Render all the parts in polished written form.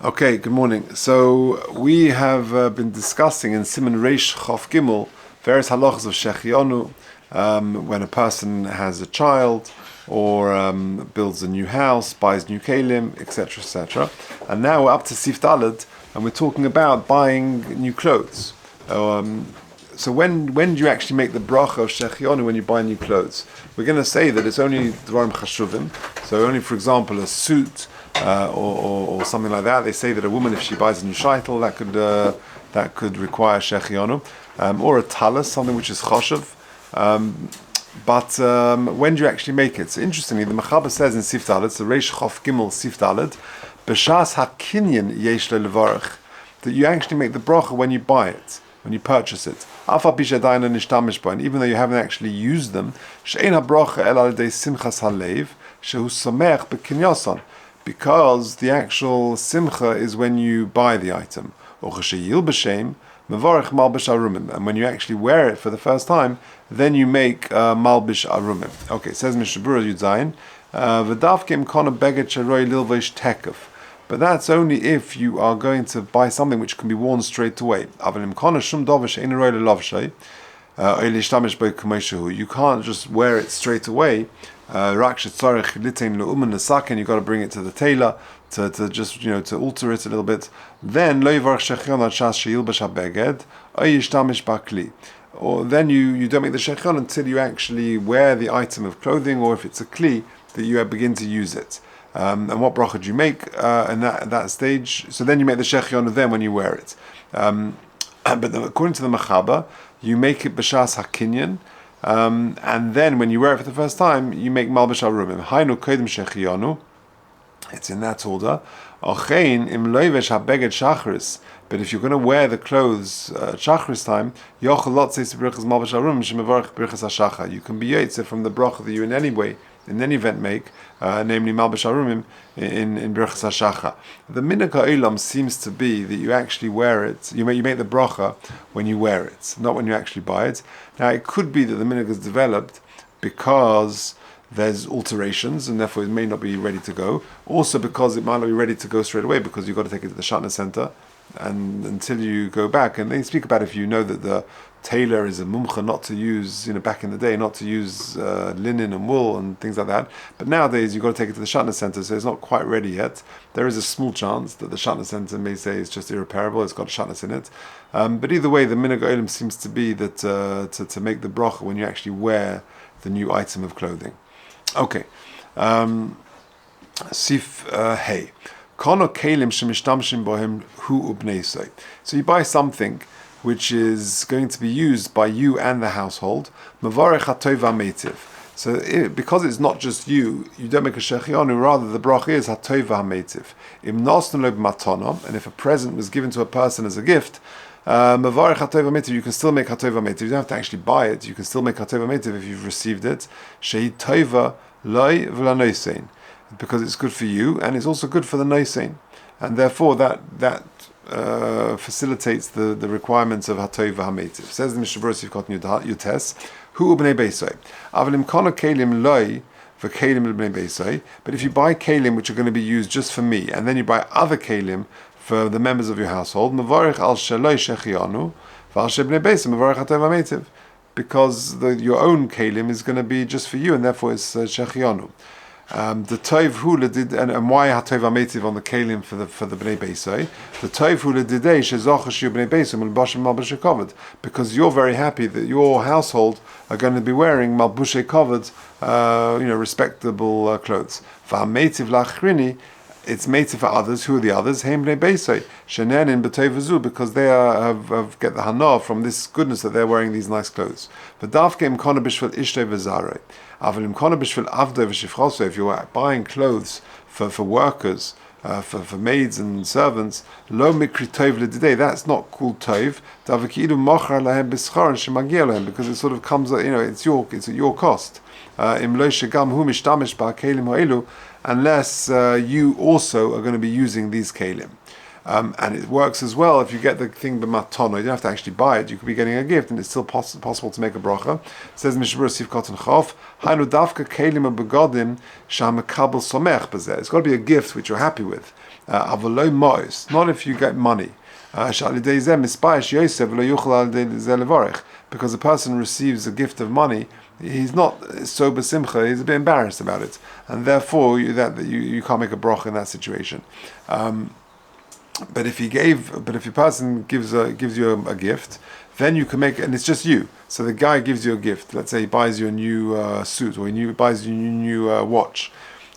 Okay, good morning. So we have been discussing in Siman Reish Chof Gimel various halachas of Shechionu, when a person has a child or builds a new house, buys new kelim, etc., etc. And now we're up to Sif Daled, and we're talking about buying new clothes. So when do you actually make the bracha of Shechionu when you buy new clothes? We're going to say that it's only Dvarim Chashuvim, so only, for example, a suit or something like that. They say that a woman, if she buys a new shaitel, that could require Shechionu, or a talis, something which is choshev. But when do you actually make it? So interestingly, the Mechaber says in Sif Daled, so Reish Chof Gimel Sif Daled, B'shas hakinyan yesh levarach, that you actually make the bracha when you buy it, when you purchase it. And even though you haven't actually used them, because the actual simcha is when you buy the item. And when you actually wear it for the first time, then you make malbish arumim. Okay, it says Mishabura Yudzayin, v'davkim kona beged sharoi lilvosh tekef. But that's only if you are going to buy something which can be worn straight away. You can't just wear it straight away. You've got to bring it to the tailor to just to alter it a little bit. Then or then you don't make the shechion until you actually wear the item of clothing, or if it's a kli, that you begin to use it. And what bracha do you make in that stage? So then you make the shechion then when you wear it. But according to the Mechaber, you make it b'shas hakinyan, and then when you wear it for the first time, you make malbish arumim. Hainu kodim shechionu. It's in that order. Ochein im loivesh habeged shachris. But if you're going to wear the clothes at shachris time, yochel lot says brichas malbish arumim shemevarich brichas hashachar. You can be yotze from the bracha that you in any event make, namely malbish arumim in brichas hashachar. The minhag ha'olam seems to be that you actually wear it. You make the bracha when you wear it, not when you actually buy it. Now it could be that the minhag is developed because there's alterations and therefore it may not be ready to go. Also because it might not be ready to go straight away because you've got to take it to the Shatner Center and until you go back. And they speak about if you know that the tailor is a mumcha not to use, back in the day, not to use linen and wool and things like that. But nowadays you've got to take it to the Shatner Center, so it's not quite ready yet. There is a small chance that the Shatner Center may say it's just irreparable, it's got shatners in it. But either way, the minhag olim seems to be that to make the bracha when you actually wear the new item of clothing. Okay. Sif Hey. Kono kelim shemishtamshim bohem hu ubneisoi. So you buy something which is going to be used by you and the household. Mavarech hatova meitiv. So because it's not just you don't make a shechionu, rather the bracha is hatova meitiv. Im nosnu lo b'matona, and if a present was given to a person as a gift, mavarech hatova meitiv, you can still make hatova meitiv. You don't have to actually buy it. You can still make hatova meitiv if you've received it. Shei tova loy v'lanoisein, because it's good for you and it's also good for the noisein, and therefore that facilitates the requirements of hatov v'hameitiv. Says the Mishnah Berurah Sivkot Yutes, hu ubnei beisai avalim kono kelim loy v'kelim ubnei beisai. But if you buy kelim which are going to be used just for me, and then you buy other kelim for the members of your household, mavarich al sheloi shechianu v'al shebnei beisai mavarich hatov v'hameitiv, because your own kelim is going to be just for you, and therefore it's shechianu. The toiv hula did, and why hatov v'hameitiv on the kelim for the bnei beisai? The toiv hula didei shezochash yu bnei beisai malbashim malbushe covered, because you're very happy that your household are going to be wearing malbushe covered, respectable clothes. V'hameitiv lachrini, it's meitiv for others. Who are the others? Heim bnei beisai shenenin b'toiv v'zu, because they have get the hana from this goodness that they're wearing these nice clothes. V'davke im kona b'shvel ishtei v'zarei. If you're buying clothes for workers, for maids and servants, lo mikri tov l'didei, that's not called tov. Because it sort of comes, it's at your cost. Unless you also are going to be using these kelim. And it works as well if you get the thing b'matona. You don't have to actually buy it. You could be getting a gift, and it's still possible to make a bracha. It says Mishnah Berurah Sivkot Chof, Hainu davka kelim begodim shamakabel somech b'zeh. It's got to be a gift which you're happy with. Avolo mois, not if you get money. Because the person receives a gift of money, he's not so besimcha, he's a bit embarrassed about it, and therefore you can't make a bracha in that situation. But if a person gives you a gift, then you can make, and it's just you. So the guy gives you a gift. Let's say he buys you a new suit, or he buys you a new watch.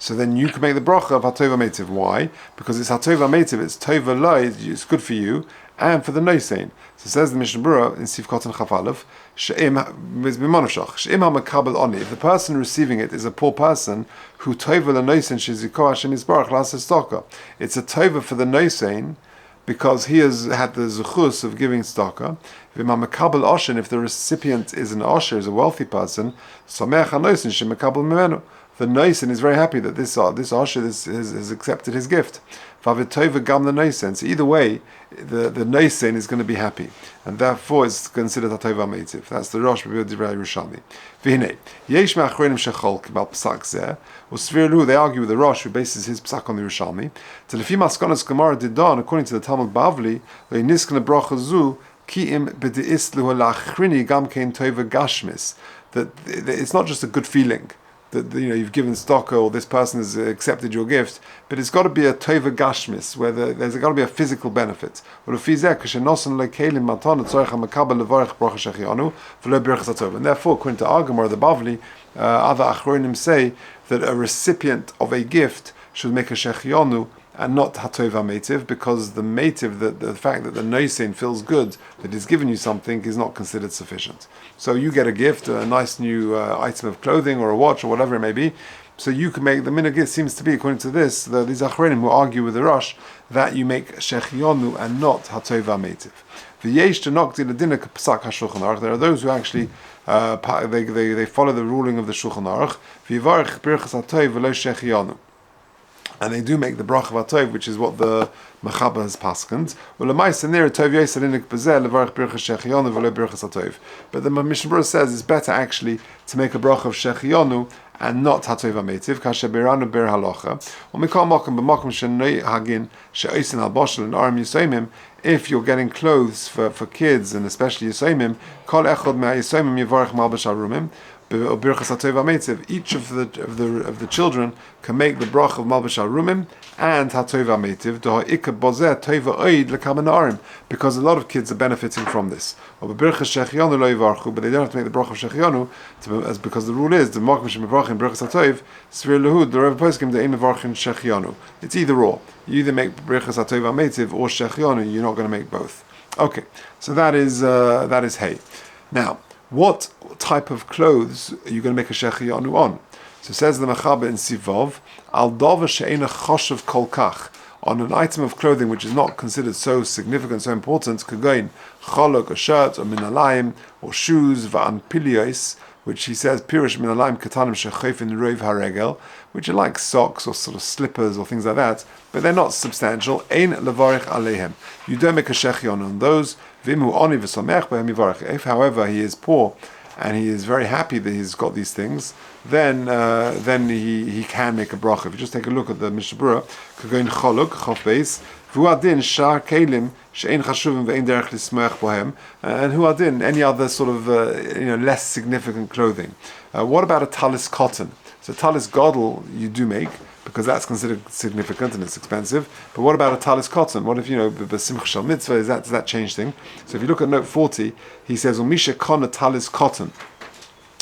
So then you can make the bracha of Hatova Meitiv. Why? Because it's Hatova Meitiv, it's Tova Loi, it's good for you, and for the Noisein. So it says the Mishnah Berurah in Sif Kotan Chafalef, She'im HaMakabel Oni, if the person receiving it is a poor person, who Tova LaNoisein Sheziko Hashem Yisbarach L'Aseh, it's a Tova for the Noisein, because he has had the zuchus of giving tzedakah. If the recipient is an osher, is a wealthy person, the noisin is very happy that this osher has accepted his gift. So either way, the noisin is going to be happy, and therefore it's considered a tova meitiv. That's the Rosh Divrei Yerushalmi. They argue with the Rosh, who bases his psak on the Yerushalmi. According to the Talmud Bavli, that it's not just a good feeling that you've given stock, or this person has accepted your gift, but it's got to be a tova gashmis, where there's got to be a physical benefit. And therefore, according to Argamor, the Bavli, other Achronim say that a recipient of a gift should make a shechionu and not hatova meitiv, because the meitiv, the fact that the noisein feels good, that he's given you something, is not considered sufficient. So you get a gift, a nice new item of clothing or a watch or whatever it may be, so you can make, the minhag seems to be, according to this, these achronim who argue with the Rosh, that you make shechionu and not hatova meitiv. There are those who actually they follow the ruling of the Shulchan Aruch, and they do make the bracha v'atov, which is what the Mechaber has paskened. But the Mishnah Berurah says it's better actually to make a bracha of shechionu and not hatov meitiv. Kasher biranu ber halacha. If you're getting clothes for kids, and especially yisomim, kol echad me'yisomim yivarech malbash harumim. Each of the children can make the bracha of malbash harumim and hatova meitiv, because a lot of kids are benefiting from this. But they don't have to make the bracha of shechionu, because the rule is it's either or. You either make brachas hatova meitiv or shechionu. You're not going to make both. Okay, so that is hay. Now, what type of clothes are you going to make a shechionu on? So says the Mechaber in Sivov, al dava she'ena choshev kol kach, on an item of clothing which is not considered so significant, so important, kagain cholok, a shirt, or minalayim, or shoes, va'an pilios, which he says pirush minalayim katanim shechofin roiv haregel, which are like socks or sort of slippers or things like that, but they're not substantial. Ein levarich aleihem. You don't make a shechion on those. V'imhu oni v'samech b'hem yivarich. If, however, he is poor and he is very happy that he's got these things, then he can make a bracha. If you just take a look at the Mishnah Berurah, kagoin choluk chof beis v'uadin shar kelim she'ein chashuvim ve'ein derech lismech bohem, and huadin any other sort of less significant clothing. What about a talis cotton? So talis gadol you do make, because that's considered significant and it's expensive. But what about a talis cotton? What if the simcha shel mitzvah, does that change thing? So if you look at note 40, he says, "Umisha kon a talis cotton."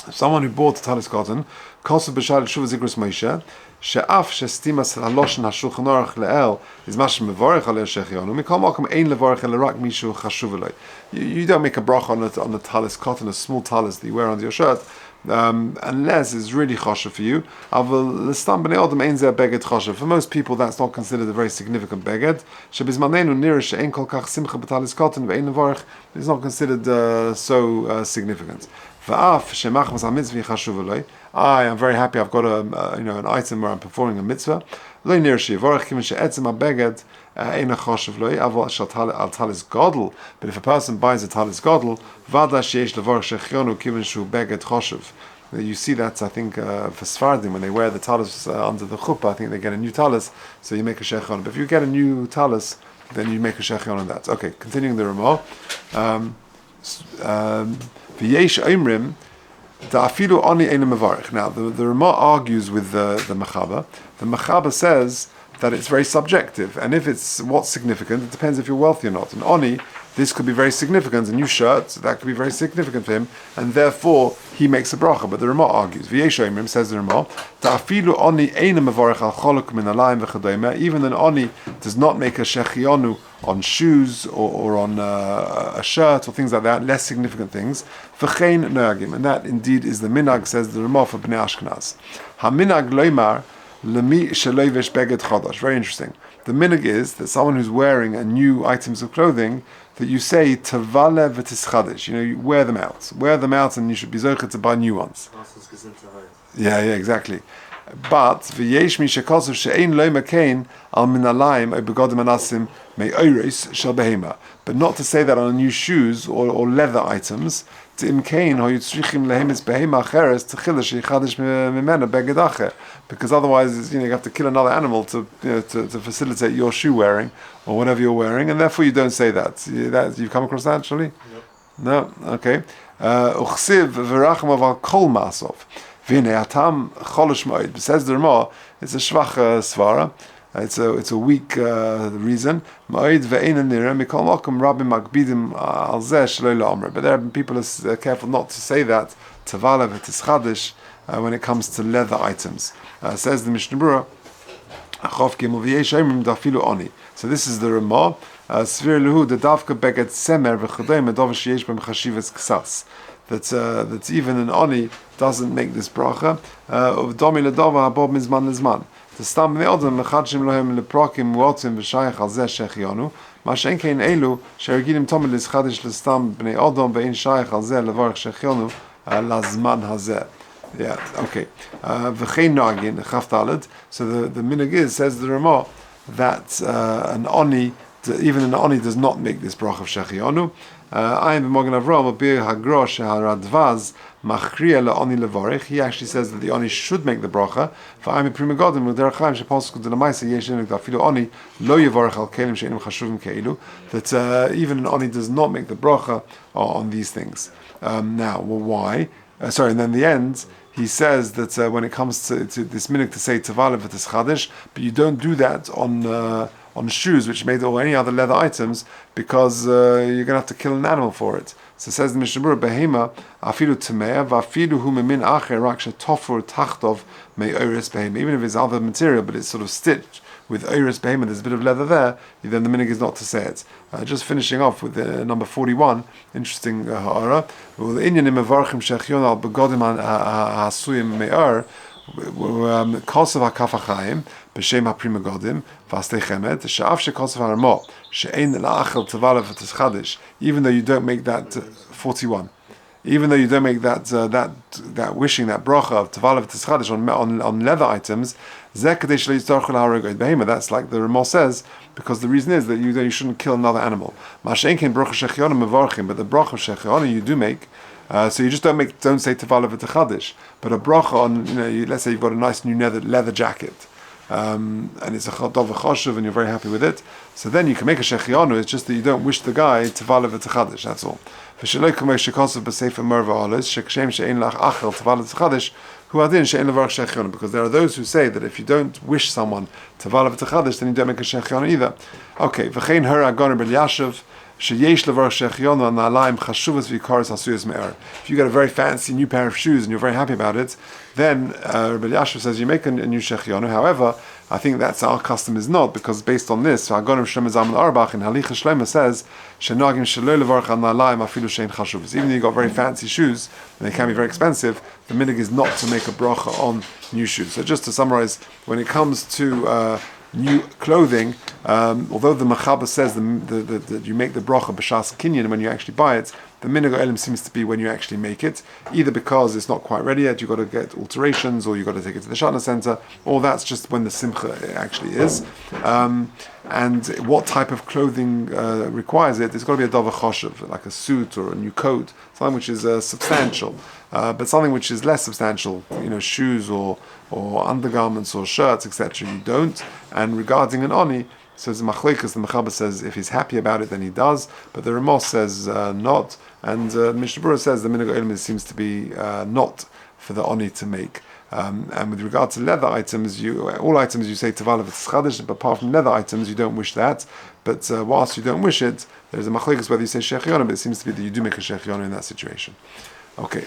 Someone who bought a talis cotton, kosu b'shal shuv zikros Moshe, she'af shestimas haloshen hashulchan aruch le'el is mash mevarich alei shechionu. Mikol makom ein levarich el rak mishu chashuv eloi. You don't make a bracha on the talis cotton, a small talis that you wear under your shirt, unless it's really choshev for you. For most people, that's not considered a very significant beged. It's not considered so significant. I am very happy I've got an item where I'm performing a mitzvah. But if a person buys a talis gadol, You see that, I think, for Sfardim, when they wear the talis under the chuppah, I think they get a new talis, so you make a shechion. But if you get a new talis, then you make a shechion on that. Okay, continuing the Ramah. V'yesh oimrim, da'afilu oni ein mevarich. Now, the Ramah argues with the Mechaba. The Mechaba says that it's very subjective, and if it's what's significant, it depends if you're wealthy or not. And oni, this could be very significant. A new shirt, so that could be very significant for him, and therefore he makes a bracha. But the Ramah argues. V'yesh oimrim, says the Ramah, da'afilu oni ein mevarich al cholok min alayim v'chadayim. Even an oni does not make a shechionu on shoes or on a shirt or things like that, less significant things. V'chein noagim, and that indeed is the minhag, says the Ramah for Bnei Ashkenaz. Ha-minhag loymar lemi sheloivesh beged chodosh. Very interesting. The minhag is that someone who's wearing a new items of clothing, that you say tavale v'tischadish. You wear them out, and you should be zocher to buy new ones. Yeah, exactly. But v'yesh mi shekosov she'ein loyma kain al min alayim o begodim anasim me'oris shel behema. But not to say that on new shoes or leather items. To imkain ho yitzrichim lehemis behema acheres techila sheichadish mimena beged acher. Because otherwise, you have to kill another animal to facilitate your shoe wearing or whatever you're wearing, and therefore you don't say that. You've come across that actually? No. Okay. Uchsiv v'racham aval kol masov. V'nei atam cholish moed. Says the Ramah, it's a shvach svara. It's a weak reason. Moed ve'eina nira mikol mokum rabbi makbidim al zeh shelo la'omer. But there have been people are careful not to say that tavala v'tischadish when it comes to leather items. Says the Mishnah Berurah, achov gimel v'yesh oimrim dafilu oni. So this is the Ramah. Svir lehu the davka beged semer v'chadayim adov sheyesh b'm chashivas ksas. That even an oni doesn't make this bracha. Domi ledova habob mizman lizman. The stam me'odem mechadshim lohem leprokim uotzim v'shayach al zeh shechionu. Ma she'en kein elu she'ergilim tomid lizchadish lestam b'nei odom ve'in shayach al zeh levarach shechionu lazman hazeh. Yeah, okay. V'chein noagin chaftalad. So the minhag is, says the Ramah, that an oni, even an oni does not make this bracha of shechionu. Ayin b'mogen Avraham abir hagrosh haradvaz machriya le'oni levarich. He actually says that the oni should make the bracha. V'ayin b'prima godim u'derech Chaim sheposku de l'maisa yesh inik dafilu oni lo yevarich al kelim she'enim chashuvim ke'ilu. That even an oni does not make the bracha on these things. Now, why? And then in the end, he says that when it comes to this minhag to say tavala v'tischadish, but you don't do that on shoes, which made or any other leather items, because you're going to have to kill an animal for it. So it says the Mishnah Berurah, behema afilu tamea v'afilu hu min acher rak shetofur tachtov me'oris behema. Even if it's other material, but it's sort of stitched with oris behema, there's a bit of leather there, then the minhag is not to say it. Just finishing off with number 41, interesting ha'ara. Well, the inyanim mevarchim shechion al begodim ha'asuyim me'or, kosav ha'kaf ha'chaim, b'shem ha'prima godim, v'astei chemet, she'af shekosav ha'ramah, she'ein la'achel tavala v'tischadish, even though you don't make that 41. Even though you don't make that wishing, that bracha of tavala v'tischadish on leather items, that's like the Ramah says, because the reason is that you shouldn't kill another animal. But the bracha of shechionu you do make, so you just don't say tavala v'tischadish, but a bracha on, let's say you've got a nice new leather jacket, and it's a chadov v'choshev, and you're very happy with it. So then you can make a shechionu. It's just that you don't wish the guy tavala v'tischadish. That's all. Because there are those who say that if you don't wish someone tavala v'tischadish, then you don't make a shechionu either. Okay, v'chein her agon Rabbi Yashav. If you get a very fancy new pair of shoes and you're very happy about it, then Rabbi Yashav says you make a new shechionu. However, I think that's our custom is not, because based on this, Even though you got very fancy shoes and they can be very expensive, the minhag is not to make a bracha on new shoes. So just to summarize, when it comes to new clothing, although the Mechaba says that you make the bracha b'shas kinyan when you actually buy it, The minhag ha'olam seems to be when you actually make it, either because it's not quite ready yet, you've got to get alterations, or you've got to take it to the Shana Center, or that's just when the simcha actually is. And what type of clothing requires it? It's got to be a davar choshev, like a suit or a new coat, something which is substantial. But something which is less substantial, shoes or undergarments or shirts, etc., you don't. And regarding an oni, says the Machleikas, the Mechaber says if he's happy about it, then he does. But the Ramos says not. And Mishnah Berurah says the minhag ha'olam seems to be not for the oni to make. And with regard to leather items, all items you say tavala v'tzchadish, but apart from leather items, you don't wish that. But whilst you don't wish it, there's a Machleikas whether you say shechionu, but it seems to be that you do make a shechionu in that situation. Okay.